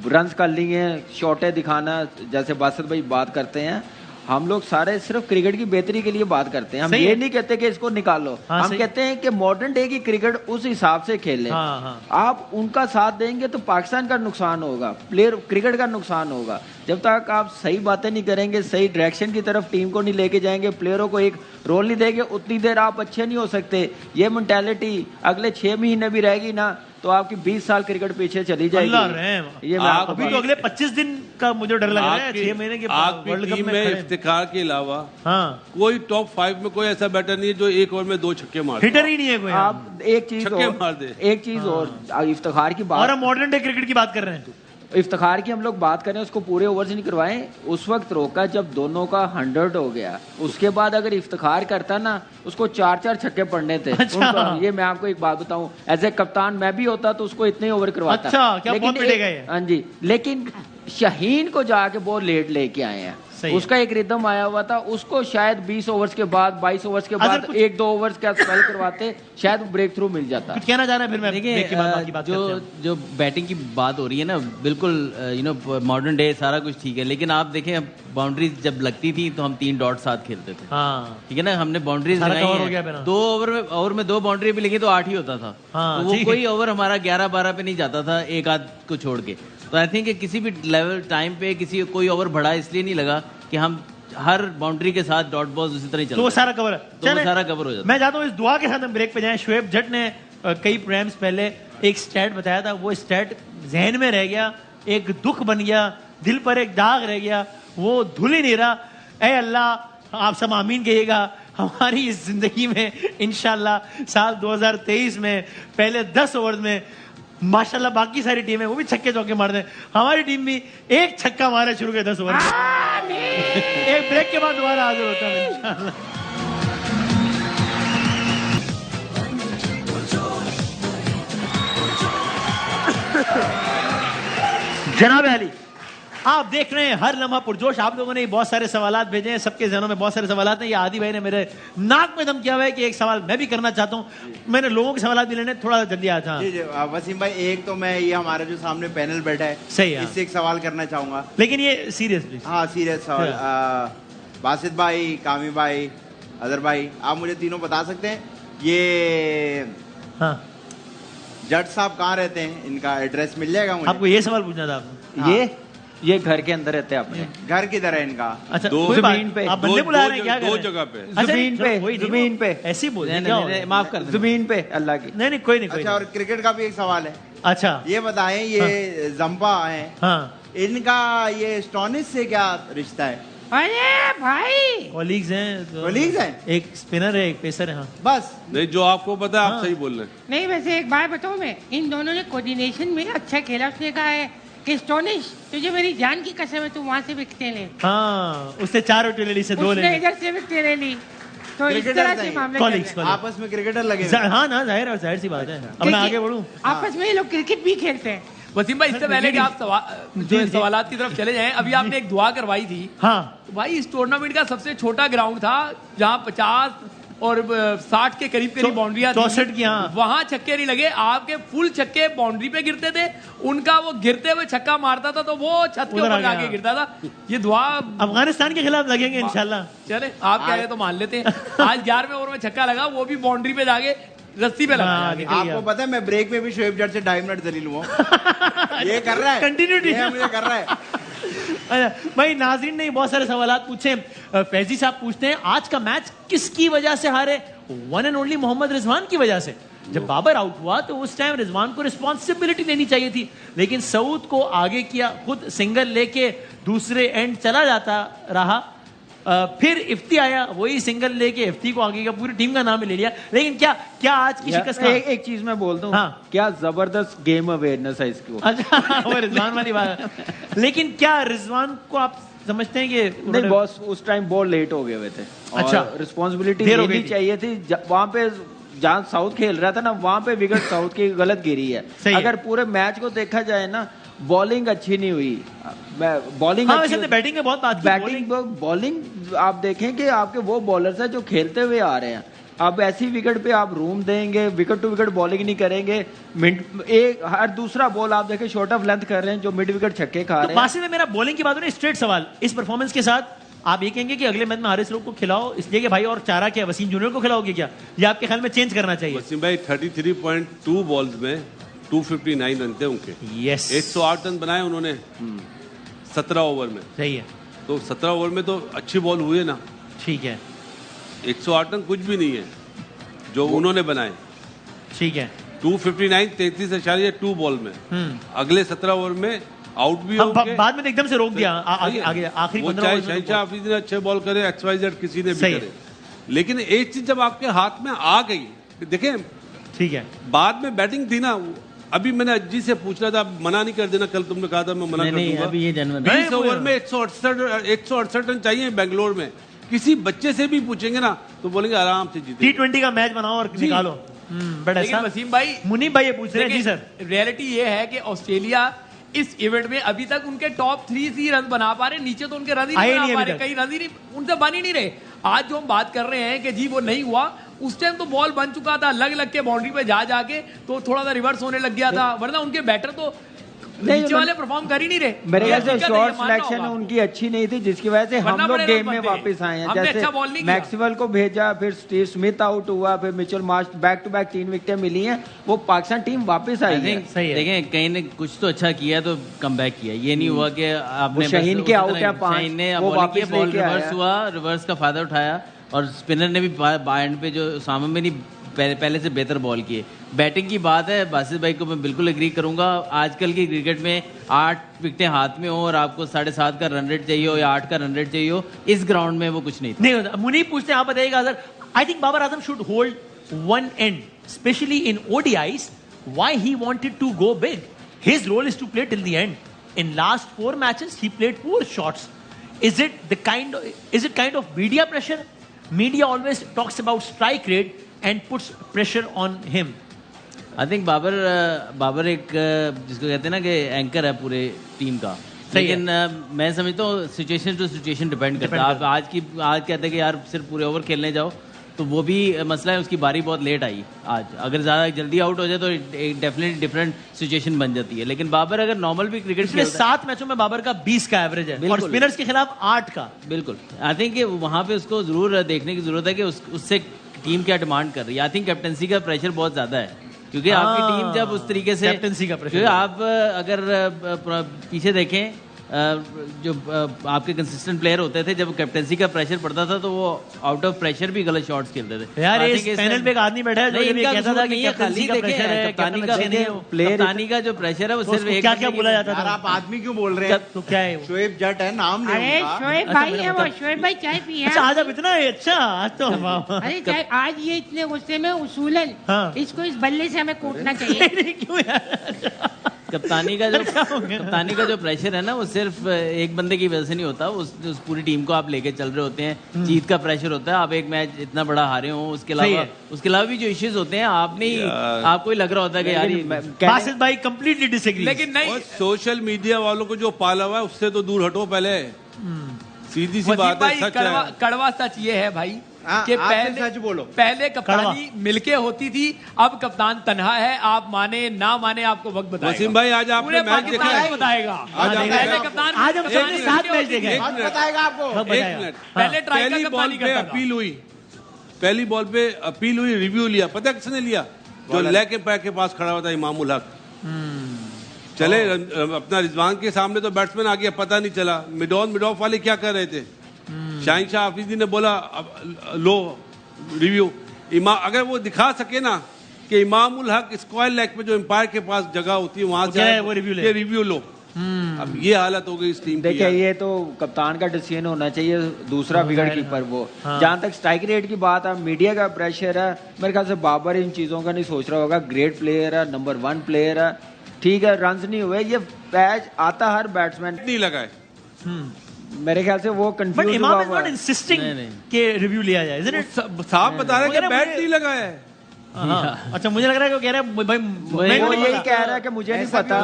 रन्स कर लिए, शॉटें दिखाना, जैसे बासत भाई बात करते हैं। हम लोग सारे सिर्फ क्रिकेट की बेहतरी के लिए बात करते हैं, हम सही ये है। नहीं कहते कि इसको निकालो। हाँ, हम सही। कहते हैं कि मॉडर्न डे की क्रिकेट उस हिसाब से खेलें। हाँ, हाँ। आप उनका साथ देंगे तो पाकिस्तान का नुकसान होगा, प्लेयर क्रिकेट का नुकसान होगा। जब तक आप सही बातें नहीं करेंगे, सही डायरेक्शन की तरफ टीम को नहीं लेके जाएंगे, प्लेयरों को एक रोल नहीं देंगे, उतनी देर आप अच्छे नहीं हो सकते। ये मेंटालिटी अगले 6 महीने भी रहेगी ना तो आपकी 20 साल क्रिकेट पीछे चली अल्लाह जाएगी। रहम। ये मैं आपको अभी तो बात- अगले 25 दिन का मुझे डर लग रहा है, 6 महीने के आपकी वर्ल्ड कप टीम में में खड़े हैं। इफ्तिखार के अलावा हाँ, कोई टॉप 5 में कोई ऐसा बैटर नहीं है जो एक ओवर में 2 छक्के मार हिटर ही नहीं है कोई। आप एक चीज छक्के और, मार दे। एक चीज और इफ्तिखार की और बात, हम मॉडर्न डे क्रिकेट की बात कर रहे हैं। इफ्तिखार की हम लोग बात करें, उसको पूरे ओवर से नहीं करवाएं, उस वक्त रोका जब दोनों का 100 हो गया। उसके बाद अगर इफ्तिखार करता ना, उसको 4-4 छक्के पड़ने थे। अच्छा। ये मैं आपको एक बात बताऊं, एज ए कप्तान मैं भी होता तो उसको इतने ओवर करवाता। अच्छा, क्या बहुत पिटेगा ये? हाँ जी, लेकिन शाहीन को जाके बहुत लेट लेके आए हैं। सही है। उसका एक रिदम आया हुआ था, उसको शायद 20 ओवर्स के बाद, 22 ओवर्स के बाद कुछ- 1-2 ओवर्स का स्पेल करवाते, शायद ब्रेक थ्रू मिल जाता। कुछ कहना चाह रहे हैं? फिर मैं देखिए break के बाद बाकी बात करते हैं। जो बैटिंग की बात हो रही है ना, बिल्कुल मॉडर्न डे सारा कुछ ठीक है, लेकिन आप देखें बाउंड्रीज जब लगती थी तो हम 3 डॉट साथ खेलते थे। हाँ, ठीक है ना, हमने बाउंड्रीज सारा लगाई cover हो हैं। गया मेरा। 2 ओवर में 2 बाउंड्री भी लगी तो 8 ही होता था। हाँ, तो वो ठीक है। कोई ओवर हमारा 11-12 पे नहीं जाता था, एक आध को छोड़ के। तो आई थिंक किसी भी लेवल टाइम पे कोई ओवर बढ़ा इसलिए नहीं लगा कि हम हर बाउंड्री के साथ डॉट बॉल्स उसी तरह ही तो वो चलते सारा कवर है। तो वो चलें, सारा कवर हो जाता। मैं चाहता हूँ इस दुआ के साथ हम ब्रेक पे जाएं। शुएब जट ने कई प्रोग्राम्स पहले एक स्टैट बताया था, वो स्टैट जहन में रह गया, एक दुख बन गया, दिल पर एक दाग रह गया, वो धुल ही नहीं रहा। ऐ अल्लाह, आप सब आमीन कहिएगा, हमारी इस जिंदगी में इंशाल्लाह साल 2023 में पहले 10 ओवर में माशाल्लाह बाकी सारी टीमें वो भी छक्के चौके मार दें, हमारी टीम भी एक छक्का मारे शुरू के 10 ओवर में। एक ब्रेक के बाद दोबारा हाजिर होता है इंशाल्लाह। जनाब अली, आप देख रहे हैं हर लम्हा पुरजोश। आप लोगों ने बहुत सारे सवालात भेजे हैं, सबके जहनों में बहुत सारे सवालात हैं। ये आदि भाई ने मेरे नाक में दम किया हुआ है कि एक सवाल मैं भी करना चाहता हूँ। मैंने लोगों के सवालात भी लेने, थोड़ा जल्दी आया था। जी जी वसीम भाई, एक तो मैं ये हमारा जो सामने पैनल बैठा है, सही है। इससे एक सवाल करना चाहूंगा। लेकिन ये सीरियस प्लीज। हाँ सीरियस सवाल। बासित भाई, कामी भाई, अदर भाई, आप मुझे तीनों बता सकते हैं ये हाँ, जट साहब कहाँ रहते हैं? इनका एड्रेस मिल जाएगा मुझे? आपको ये सवाल पूछना था आपको? हाँ। ये घर के अंदर रहते हैं अपने, घर किधर है इनका? अच्छा, दो कोई बात- जमीन पे, आप बंदे बुला रहे हैं क्या? दो कर रहे हैं? जगह पे। अच्छा, जमीन नहीं, पे, कोई नहीं, जमीन वो पे। ऐसे ही बोल नहीं, क्या हो नहीं, गया? माफ कर देना। जमीन पे अल्लाह की। नहीं नहीं, कोई नहीं, कोई अच्छा, और क्रिकेट का भी एक सवाल है। नहीं। अच्छा, ये बताएं, ये जंपा है, हाँ, इनका ये स्टोनिस से क्या रिश्ता है? अरे भाई, कॉलीग्स हैं तो- Colleagues हैं? एक स्पिनर है, एक पेसर है। हाँ, बस नहीं, जो आपको पता है हाँ। आप सही बोल रहे हैं। नहीं वैसे एक बात बताऊं मैं, इन दोनों ने कोऑर्डिनेशन में अच्छा खेला। उसने कहा है कि स्टोनिश तुझे मेरी जान की कसम है, तू वहां से विकटे ले, हाँ, उससे 4 विकेट ले ली, से 2 ले उसने ली। इधर से विकटे ले ली, तो इस क्रिकेटर तरह से नहीं, मामले कॉलिग्स, चल रहे हैं। आपस में क्रिकेटर लगे हुए हैं। हाँ ना, जाहिर सी बात है। अब मैं क्योंकि आगे बढ़ूं। आपस में ये लोग क्रिकेट भी खेलते हैं। वसीम भाई, इससे पहले कि आप सवालात की तरफ चले जाएं, अभी आपने एक दुआ करवाई थी। हाँ, तो भाई इस टूर्नामेंट का सबसे छोटा ग्राउंड था जहां 50 और 60 के करीब बाउंड्रियां 64 की, हाँ। वहां छक्के नहीं लगे, आपके फुल छक्के बाउंड्री पे गिरते थे, उनका वो गिरते हुए छक्का मारता था तो वो छत के उधर आ ऊपर गया। जाके गिरता था। ये दुआ अफगानिस्तान के खिलाफ लगेंगे इंशाल्लाह। चले, आप कह रहे तो मान लेते हैं। आज 11वें ओवर में छक्का लगा, वो भी बाउंड्री पे जाके रस्सी पे लगा हाँ, जाके। आपको पता है मैं ब्रेक में भी शोएब जट से 2.5 मिनट दलील हुआ। ये कर रहा है, Continuity। ये मुझे कर रहा है। अच्छा, भाई नाजरीन ने बहुत सारे सवालात पूछे। फैजी साहब पूछते हैं आज का मैच किसकी वजह से हारे? One and only Mohammad Rizwan की वजह से। जब बाबर आउट हुआ तो उस टाइम रिजवान को रिस्पॉन्सिबिलिटी लेनी चाहिए थी, लेकिन सऊद को आगे किया, खुद सिंगल लेके दूसरे एंड चला जाता रहा। फिर इफ्ती आया, वही सिंगल लेके इफ्ती को आगे का पूरी टीम का नाम ले लिया। लेकिन क्या आज की शिकस्त का एक चीज मैं बोल दूं, हाँ। क्या जबरदस्त गेम अवेयरनेस है इसको। अच्छा, वो रिजवान वाली बात है। लेकिन क्या रिजवान को आप समझते हैं कि नहीं बॉस, उस टाइम बहुत लेट हो गए हुए थे। अच्छा। रिस्पॉन्सिबिलिटी देर हो लेनी गई थी। चाहिए थी। वहां पे जहां साउथ खेल रहा था ना, वहां पे विकेट साउथ की गलत गिरी है। सही है। अगर पूरे मैच को देखा जाए ना, बॉलिंग अच्छी नहीं हुई। बॉलिंग हाँ, वैसे बैटिंग में बहुत बात की। बॉलिंग आप देखें कि आपके वो बॉलर्स हैं जो खेलते हुए आ रहे हैं। अब ऐसी विकेट पे आप रूम देंगे, विकेट टू विकेट बॉलिंग नहीं करेंगे। एक हर दूसरा बॉल आप देखें शॉर्ट ऑफ लेंथ कर रहे हैं, जो मिड विकेट छक्के खा तो रहे हैं। बासित में मेरा बॉलिंग की बात हो रही है, स्ट्रेट सवाल। इस परफॉर्मेंस के साथ आप ये कहेंगे कि अगले मैच में हारिस लोग को खिलाओ इसलिए कि भाई, और चारा क्या वसीम जूनियर को खिलाओगे क्या? ये आपके ख्याल में चेंज करना चाहिए? वसीम भाई 33.2 बॉल्स में 259 रन थे उनके। यस, 108 रन बनाए उन्होंने 17 ओवर में। सही है, तो 17 ओवर में तो अच्छी बॉल हुई है ना। ठीक है, 108 रन कुछ भी नहीं है जो उन्होंने बनाए। ठीक है। 259 33.2 बॉल में। अगले 17 ओवर में आउट भी हम हो गए। बाद में तो एकदम से रोक दिया। सही है। आगे आखिरी वो 15 चाहे ओवर में शहनशाह अफरीदी ने अच्छे बॉल करे, XYZ किसी ने भी सही है। करे, लेकिन एक चीज जब आपके हाथ में आ गई, देखें ठीक है। बाद में बैटिंग थी ना। अभी मैंने अज्जी से पूछ रहा था, मना नहीं कर देना, कल तुमने कहा था मैं मना कर दूंगा। अभी ये जनवरी 20 ओवर में 168 रन चाहिए बेंगलोर में। किसी बच्चे से भी पूछेंगे ना तो बोलेंगे आराम से जीते। T20 का मैच बनाओ और निकालो। बट लेकिन ऐसा वसीम भाई, मुनीब भाई ये पूछ रहे हैं। जी सर, रियलिटी ये है कि ऑस्ट्रेलिया इस इवेंट में अभी तक उनके टॉप 3 ही रन बना पा रहे, नीचे तो उनके रन ही आए नहीं नहीं बना पा अभी रहे, तक। कहीं रन ही नहीं, उनसे बन ही नहीं रहे। आज जो हम बात कर रहे हैं कि जी वो नहीं हुआ, उस टाइम तो बॉल बन चुका था, लग के बाउंड्री पे जा जाके तो थोड़ा सा रिवर्स होने लग गया था, वरना उनके बैटर तो नीचे वाले परफॉर्म कर ही नहीं रहे। मेरे ख्याल से दिक्कत है, ये शॉर्ट मानना सिलेक्शन होगा। उनकी अच्छी नहीं थी, जिसकी वजह से हम वरना लोग बड़े गेम रन में बनते। वापस आए हैं। हमने जैसे अच्छा बॉल नहीं किया। मैक्सवेल को भेजा, फिर स्टीव स्मिथ आउट हुआ, फिर Mitchell Marsh, back to back 3 विकेटें मिली हैं, वो पाकिस्तान टीम वापस आई है। सही है। देखें, कहीं ने कुछ तो अच्छा किया तो कम बैक किया। ये नहीं हुआ कि आपने वो शाहीन बस के उसी आउट तरह है 5, शाहीन ने वो बॉलिंग की, वापस बॉल लेके रिवर्स आया। हुआ, रिवर्स का फायदा उठाया, और स्पिनर ने भी एंड पे जो सामने में नहीं पहले से बेहतर बॉल किए। बैटिंग की बात है, बासित भाई को मैं बिल्कुल एग्री करूंगा। आजकल की क्रिकेट में 8 विकेटें हाथ में हो और आपको 7.5 का रन रेट चाहिए हो या 8 का रन रेट चाहिए हो, इस ग्राउंड में वो कुछ नहीं था। नहीं होता। मुनीब पूछते हैं, आप बताइएगा sir, I think Babar Azam should hold one end, specially in ODIs. Why he wanted to go big? His role is to play till the end. In last 4 matches, he played 4 shots. Is it kind of media pressure? Media always talks about strike rate and puts pressure on him. I think Babar एक जिसको कहते हैं ना कि anchor है पूरे team का। सही लेकिन मैं समझता हूँ सिचुएशन टू सिचुएशन डिपेंड करता है। आप आज कहते हैं कि यार सिर्फ पूरे ओवर खेलने जाओ, तो वो भी मसला है, उसकी बारी बहुत लेट आई आज। अगर ज़्यादा जल्दी आउट हो जाए तो डेफिनेटली डिफरेंट सिचुएशन बन जाती है। लेकिन बाबर अगर नॉर्मल भी क्रिकेट पिछले 7 मैचों में बाबर का 20 का एवरेज है और बिल्कुल। स्पिनर्स के खिलाफ 8 का। बिल्कुल, आई थिंक वहाँ पे उसको जरूर देखने की जरूरत है कि उससे टीम क्या डिमांड कर रही है। आई थिंक कैप्टनसी का प्रेशर बहुत ज्यादा है, क्योंकि आपकी टीम जब उस तरीके से कैप्टनसी का प्रेशर, क्योंकि आप अगर पीछे देखें जो आपके कंसिस्टेंट प्लेयर होते थे, जब कैप्टनसी का प्रेशर पड़ता था तो वो आउट ऑफ प्रेशर भी गलत शॉट्स खेलते थे। यार इस पैनल पे एक आदमी बैठा है जो ये कहता था कि खाली कैप्टनसी का प्रेशर है, कप्तानी का जो प्रेशर है वो सिर्फ एक क्या क्या बोला जाता यार था। आप आदमी क्यों बोल रहे हैं? तो क्या है वो? शोएब जट है, नाम नहीं अरे उनका। शोएब भाई है वो, शोएब भाई चाय पिए अच्छा आज आप इतना है, अच्छा आज तो वाह। अरे चाय, आज ये इतने गुस्से में उसूलन हाँ। इसको इस बल्ले से हमें कूटना चाहिए। नहीं, क्यों यार? कप्तानी का जो प्रेशर है ना, वो सिर्फ एक बंदे की वजह से नहीं होता। उस पूरी टीम को आप लेके चल रहे होते हैं, जीत का प्रेशर होता है। आप एक मैच इतना बड़ा हारे हो, उसके अलावा भी जो इश्यूज होते हैं, आपको ही लग रहा होता है कि यार बासित भाई कंप्लीटली डिसएग्री। लेकिन नहीं, सोशल मीडिया वालों को जो पाला हुआ है उससे तो दूर हटो पहले। सीधी सी बात है, सच है। कड़वा सच ये है भाई हाँ, कि आप सच बोलो। पहले कप्तानी मिलके होती थी, अब कप्तान तन्हा है। आप माने ना माने, आपको वक्त बताएगा। वसीम भाई, आज आपने मैच देखा है? बताएगा आज कप्तान, आज हम सबने साथ मैच देखा है। बताएगा आपको। एक मिनट, पहले ट्राई का पहली कप्तानी बॉल पे करता था। अपील हुई, पहली बॉल पे अपील हुई, रिव्यू लिया। पता है किसने लिया? जो लेग के पैर के पास खड़ा हुआ था, इमामुल हक। चले अपना रिजवान के सामने तो बैट्समैन आ गया, पता नहीं चला। मिड ऑफ वाले क्या कर रहे थे? शाहीन शाह आफरीदी ने बोला लो रिव्यू। अगर वो दिखा सके ना कि इमामुल हक स्क्वायर लेग पे जो एम्पायर के पास जगह होती है वहां से वो रिव्यू लो। अब ये हालत हो गई इस टीम की। देखिए, ये तो कप्तान का डिसीजन होना चाहिए, दूसरा विकेट कीपर वो। जहां तक स्ट्राइक रेट की बात है, मीडिया का प्रेशर है, मेरे ख्याल से बाबर इन चीजों का नहीं सोच रहा होगा। ग्रेट प्लेयर है, नंबर 1 प्लेयर है, ठीक है, रन नहीं हुए, ये पैच आता हर बैट्समैन नहीं लगाए। मेरे ख्याल से वो बट कंफ्यूज इमाम हुआ इज हुआ नॉट है। इंसिस्टिंग कि रिव्यू लिया जाए, isn't it? साहब बता रहे वो कि कह रहे बैट मुझे- नहीं लगाया है। हाँ। अच्छा, मुझे लग रहा है कि वो कह रहा है भाई वो यही कह रहा है कि मुझे नहीं पता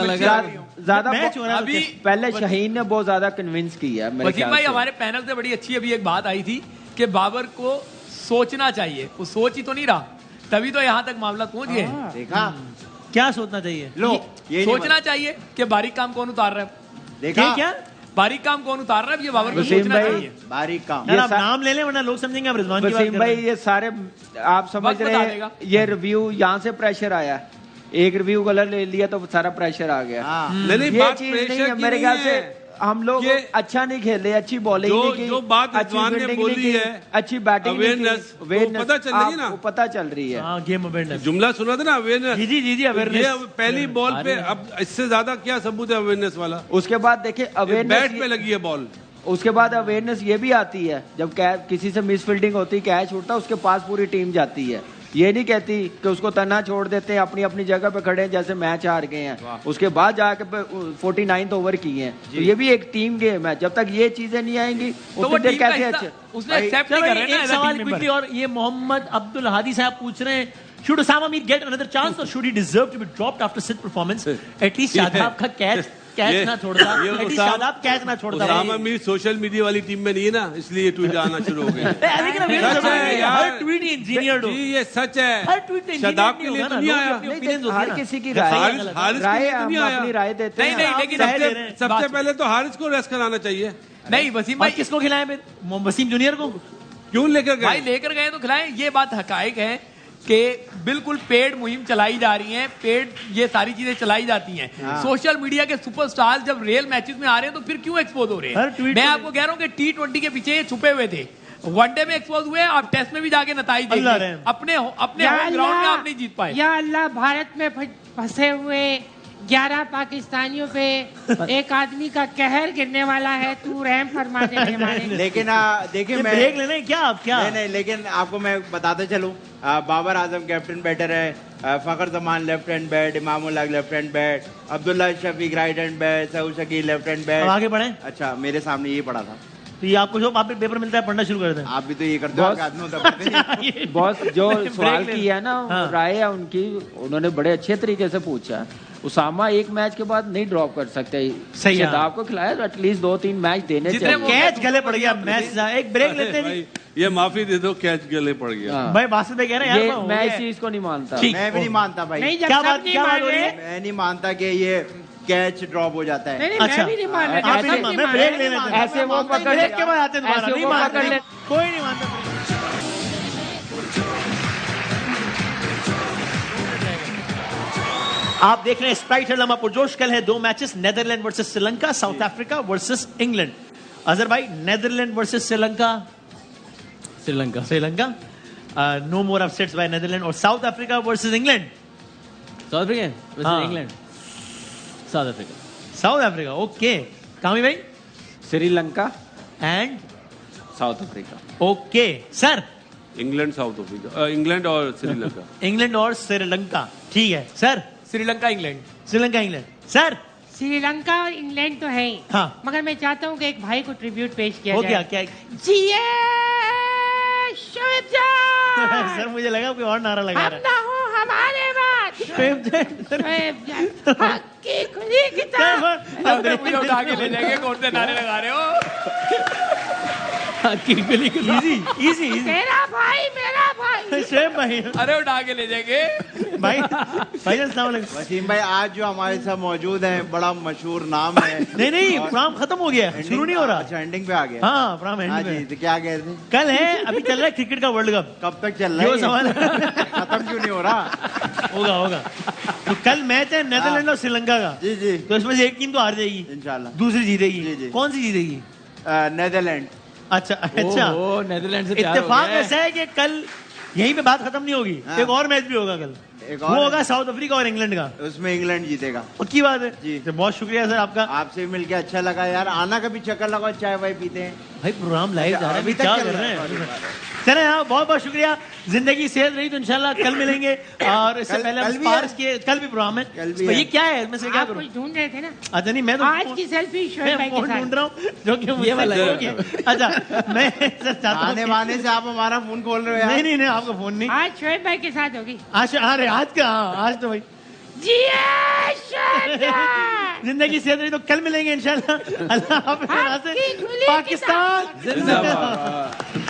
लगा। ज्यादा मैच हो रहा है अभी पहले शाहीन ने बहुत ज्यादा कन्विंस किया मेरे वसीम ख्याल भाई, से। हमारे पैनल से बड़ी अच्छी अभी एक बात आई थी कि बाबर को सोचना चाहिए। वो सोच ही तो नहीं रहा, तभी तो यहाँ तक मामला पहुंच गए। देखा, क्या सोचना चाहिए? लो ये सोचना चाहिए कि बारीक काम कौन उतार रहा है। देखा क्या बारीक काम कौन उतार रहा है, ये बाबर को वसीम सोचना भाई, चाहिए। बारीक काम। यार ये आप नाम ले लें, वरना लोग समझेंगे आप रिजवान की बात वसीम कर भाई, रहे हैं। ये सारे आप समझ वक्त रहे बता हैं, देगा। ये रिव्यू यहाँ से प्रेशर आया, एक रिव्यू गलत ले लिया तो सारा प्रेशर आ गया। हाँ। नहीं, ये बात चीज प्रेशर नहीं है की मेरे नहीं ख्याल है। से। हम लोग ये अच्छा नहीं खेले, अच्छी बॉलिंग नहीं की, जो बात अच्छी रिजवान ने फील्डिंग बोली नहीं की, है, अच्छी बैटिंग नहीं की, awareness, तो पता चल रही है ना? आपको पता चल रही है। हाँ, गेम अवेयरनेस। जुमला सुना था ना, अवेयरनेस। जी, अवेयरनेस। ये पहली बॉल पे, अब इससे ज्यादा क्या सबूत है अवेयरनेस वाला? उसके बाद देखिए बैट पे लगी है बॉल। उसके बाद अवेयरनेस ये भी आती है, जब किसी से मिस फील्डिंग होती, कैच उठता, उसके पास पूरी टीम जाती है। ये नहीं कहती कि उसको तना छोड़ देते हैं, अपनी अपनी जगह पे खड़े हैं, जैसे मैच हार गए हैं, उसके बाद जाके 49th ओवर किए हैं। तो ये भी एक टीम गेम है, जब तक ये चीजें नहीं आएंगी तो वो उतनी देर टीम का कैसे हिस्सा अच्छे। उसने एक्सेप्ट नहीं चलो, कर रहे ना एक as a सवाल team member। क्विकली, और ये मोहम्मद अब्दुल हादी साहब पूछ रहे हैं, should Osama Mir get another chance or should he deserve to be dropped after Sid performance? At least Shadab का कैच ना छोड़ता, at least शादाब कैच ना छोड़ता। उसामा मीर सोशल मीडिया वाली टीम में नहीं है ना, इसलिए ट्वीट आना शुरू हो गए। लेकिन अभी सच है यार। हर ट्वीट इंजीनियर्ड हो, जी, ये सच हर है। ट्वीट शादाब के लिए तो नहीं आया। हर किसी की राय हारिस के राय लिए तो हम नहीं आया। अपनी राय देते नहीं, हैं। नहीं, आप लेकिन राय सबसे- दे रहे हैं। सबसे पहले तो हारिस को रेस्ट कराना चाहिए। नहीं वसीम और भाई, किसको खिलाएं फिर? वसीम जूनियर को? क्यों लेकर भाई गए? लेकर गए तो खिलाएं। ये बात हकायक है कि बिल्कुल पेड मुहिम चलाई जा रही है, पेड ये सारी चीजें चलाई जाती हैं। सोशल मीडिया के सुपरस्टार जब रियल मैचेस में आ रहे हैं तो फिर क्यों एक्सपोज हो रहे हर हैं? ट्वीट मैं में- आपको कह रहा हूँ कि T20 के पीछे ये छुपे हुए थे, वनडे में एक्सपोज हुए, आप टेस्ट में भी जाके नताइज अल्लाह देखिए। रहम। अपने या होम ग्राउंड में अल्लाह, आप नहीं जीत पाए। या अल्लाह, भारत में फंसे हुए 11 पाकिस्तानियों पे एक आदमी का कहर गिरने वाला है, तू रहम फरमा दे हमारे। लेकिन देखिए, मैं ब्रेक लेना है क्या आप? क्या नहीं, लेकिन आपको मैं बताते चलूं, बाबर आजम कैप्टन बैटर है, Fakhar Zaman left hand bat, Imam-ul Haq left hand bat, Abdullah Shafique right hand bat, Saud Shakeel left hand अब बैट। आगे बढ़े। अच्छा, मेरे सामने ये पड़ा था। तो ये आपको जो पेपर मिलता है पढ़ना शुरू कर दें। आप भी तो ये करते हो, आपके आदमी होता पढ़ते नहीं। बॉस जो ब्रेक सवाल ले- किया ना, हाँ। राय है उनकी, उन्होंने बड़े अच्छे तरीके से पूछा। उसामा एक मैच के बाद नहीं ड्रॉप कर सकते। सही है। शादाब को खिलाया तो एटलीस्ट 2-3 मैच देने जितने चाहिए। वो- कैच गले पड़ गया मैच। एक ब्रेक लेते हैं जी। भाई, ये माफी दे दो, कैच गले पड़ गया। हाँ। भाई बासित भाई कह रहे हैं ये यार हो मैं इस गया। चीज को नहीं मानता। ठीक। मैं भी नहीं मानता भाई। नहीं, जब क्या सब बात- नहीं क्या बात मान हो रही रहे, है? मैं नहीं मानता कि ये कैच ड्रॉप हो जाता नहीं, है। नहीं, अच्छा। मैं भी नहीं मान रहा, जब ऐसे- सब नहीं मैं मान ब्रेक रहे। ले लेते हैं। ऐसे वो पकड़ ब्रेक के बाद आते हैं दोबारा। ऐसे नहीं वो मानते, पकड़ ले। कोई नहीं मानता। आप देख रहे हैं स्प्राइट है लम्हा पुरजोश। कल है 2 matches, Netherland versus Sri Lanka, South Africa versus England. Azhar भाई, Netherland versus Sri Lanka. Sri Lanka no more upsets by Netherland. और South Africa versus England. South Africa हाँ। England, South Africa. South Africa, okay. Kami भाई? Sri Lanka and South Africa. Okay sir. England South Africa, England और Sri Lanka. England और श्रीलंका, ठीक है sir. Sri Lanka England. Sri Lanka England. Sir Sri Lanka और England तो है ही, हाँ। मगर मैं चाहता हूँ कि एक भाई को ट्रिब्यूट पेश किया हो जाए। गया क्या? जिए शोएब जान। सर मुझे लगा कोई और नारा लगा हम रहा ना हो हमारे बाद है। शोएब जान, हक की खुली किताब। अब मुझे उठा के ले जाएंगे, कौन से नारे लगा रहे हो? Easy easy. मेरा भाई मेरा भाई। शोएब भाई, अरे उठा के ले जाएंगे। भाई भाई अस्सलाम वालेकुम। वसीम भाई आज जो हमारे साथ मौजूद हैं बड़ा मशहूर नाम है। नहीं और प्रोग्राम खत्म हो गया, शुरू नहीं हो रहा। अच्छा एंडिंग पे आ गया। हाँ प्रोग्राम हाँ एंड जी, में तो क्या कह रहे थे? कल है, अभी चल रहा है क्रिकेट का वर्ल्ड कप। कब तक चल रहा जो है सवाल ये? खत्म क्यों नहीं हो रहा? होगा। तो कल मैच है नेदरलैंड और श्रीलंका का। जी जी तो इसमें से एक टीम तो हार जाएगी, इंशाल्लाह। दूसरी जी, जीतेगी। जी। कौन सी जीतेगी? नेदरलैंड। अच्छा अच्छा। ओ नेदरलैंड से तैयार हो इत्तेफाक गया है। ऐसा है कि कल यहीं पे बात खत्म नहीं होगी, हाँ। एक और मैच भी होगा कल। एक वो और होगा साउथ अफ्रीका और इंग्लैंड का। उसमें इंग्लैंड जीतेगा। पक्की बात है जी। तो बहुत शुक्रिया सर आपका। आपसे मिलके अच्छा लगा यार। आना कभी चक्कर लगाओ, चाय वाय पीते हैं। भाई प्रोग्राम लाइव जा रहा है, अभी तक क्या चल कर रहा रहे है। हैं? चले हाँ, बहुत बहुत शुक्रिया। जिंदगी सेहत रही तो इंशाल्लाह कल मिलेंगे। और इससे पहले हम कल भी स्पार्क्स है। के कल भी प्रोग्राम है। कल भी तो ये है। क्या है, मैं से क्या आप करूँ? कुछ ढूंढ रहे थे ना, अच्छा नहीं, मैं तो आज की सेल्फी शोएब भाई मैं के फोन ढूंढ साथ। रहा हूँ जो कि मुझसे वाला है। हो गया। अच्छा मैं सर चाहता हूँ आने कि- वाने से आप हमारा फोन खोल रहे हो यार। नहीं आपका फोन नहीं। आज शोएब भाई के साथ होगी। आज अरे आज का, हाँ, आज तो भाई जिए शोएब जान। जिंदगी सेहत रही तो कल मिलेंगे इंशाल्लाह। अल्लाह हाफिज़। आपकी खुली पाकिस्तान जिंदाबाद।